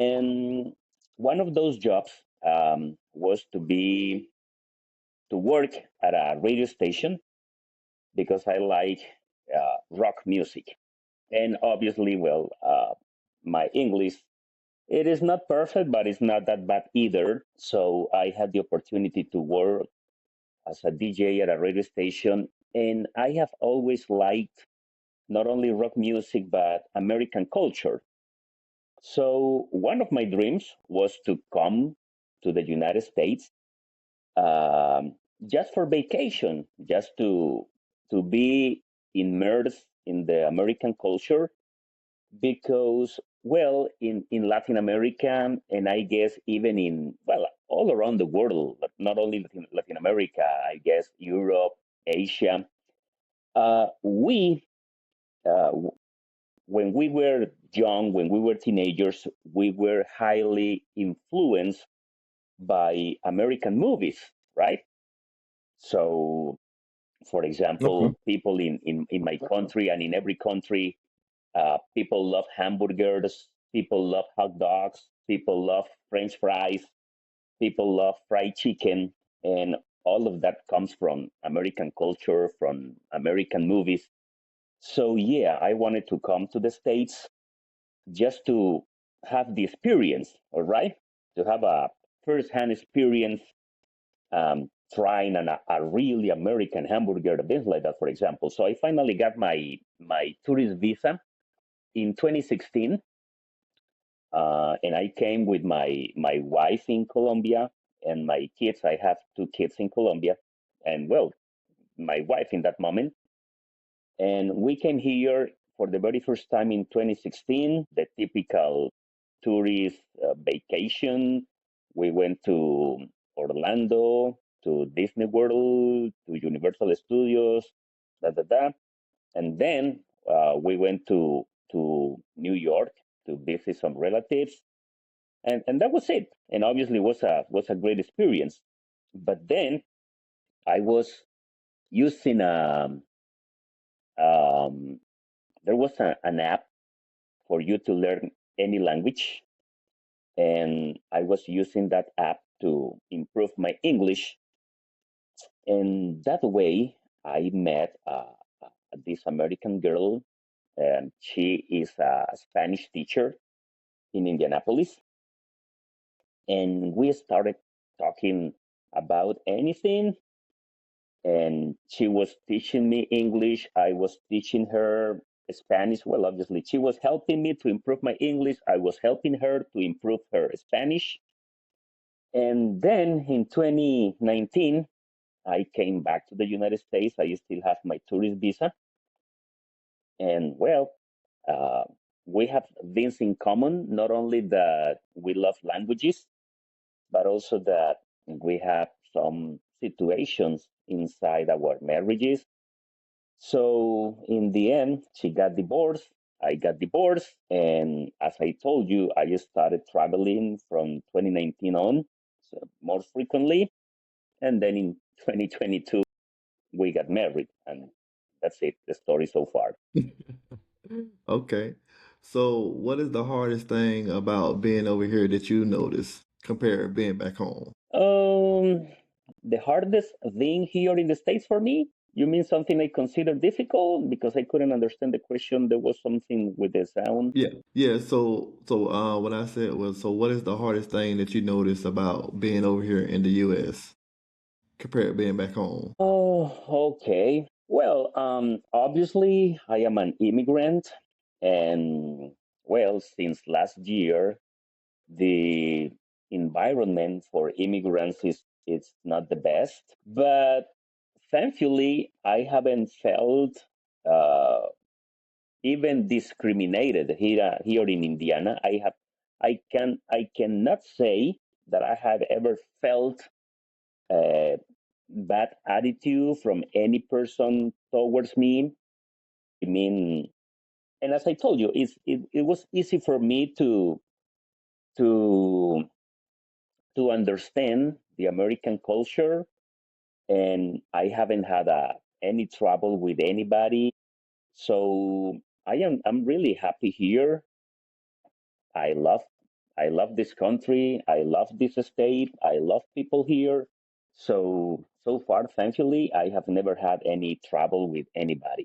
And one of those jobs was to work at a radio station because I like rock music. And obviously, well, my English, it is not perfect, but it's not that bad either. So I had the opportunity to work as a DJ at a radio station. And I have always liked not only rock music, but American culture. So one of my dreams was to come to the United States just for vacation, just to be immersed in the American culture because well in Latin America and I guess even in well all around the world, but not only Latin America, I guess Europe, Asia, we uh, when we were young, when we were teenagers, we were highly influenced by American movies, right? So, for Okay. example, people in my country and in every country, people love hamburgers, people love hot dogs, people love French fries, people love fried chicken, and all of that comes from American culture, from American movies. So, yeah, I wanted to come to the States just to have the experience, all right? To have a first-hand experience trying a really American hamburger, things like that, for example. So I finally got my tourist visa in 2016, and I came with my wife in Colombia and my kids. I have two kids in Colombia, and well, my wife in that moment, and we came here for the very first time in 2016, the typical tourist vacation. We went to Orlando, to Disney World, to Universal Studios, da da da. And then we went to New York to visit some relatives, and that was it. And obviously, was a great experience. But then I was using um, there was an app for you to learn any language, and I was using that app to improve my English. And that way, I met this American girl, and she is a Spanish teacher in Indianapolis, and we started talking about anything. And she was teaching me English. I was teaching her Spanish. Well, obviously, she was helping me to improve my English. I was helping her to improve her Spanish. And then in 2019, I came back to the United States. I still have my tourist visa. And well, uh, we have things in common, not only that we love languages, but also that we have some situations inside our marriages. So in the end, she got divorced. I got divorced. And as I told you, I just started traveling from 2019 on, so more frequently. And then in 2022, we got married. And that's it, the story so far. Okay. So, what is the hardest thing about being over here that you notice compared to being back home? Um, the hardest thing here in the States for me, you mean something I consider difficult? Because I couldn't understand the question. There was something with the sound. Yeah. Yeah. So, what I said was, so what is the hardest thing that you notice about being over here in the U.S. compared to being back home? Oh, okay. Well, obviously, I am an immigrant, and well, since last year, the environment for immigrants is it's not the best. But thankfully, I haven't felt uh, even discriminated here in Indiana. I cannot say that I have ever felt uh, bad attitude from any person towards me. I mean, and as I told you, it was easy for me to to understand the American culture, and I haven't had any trouble with anybody. So I'm really happy here. I love I love this country. I love this state. I love people here. So far, thankfully, I have never had any trouble with anybody.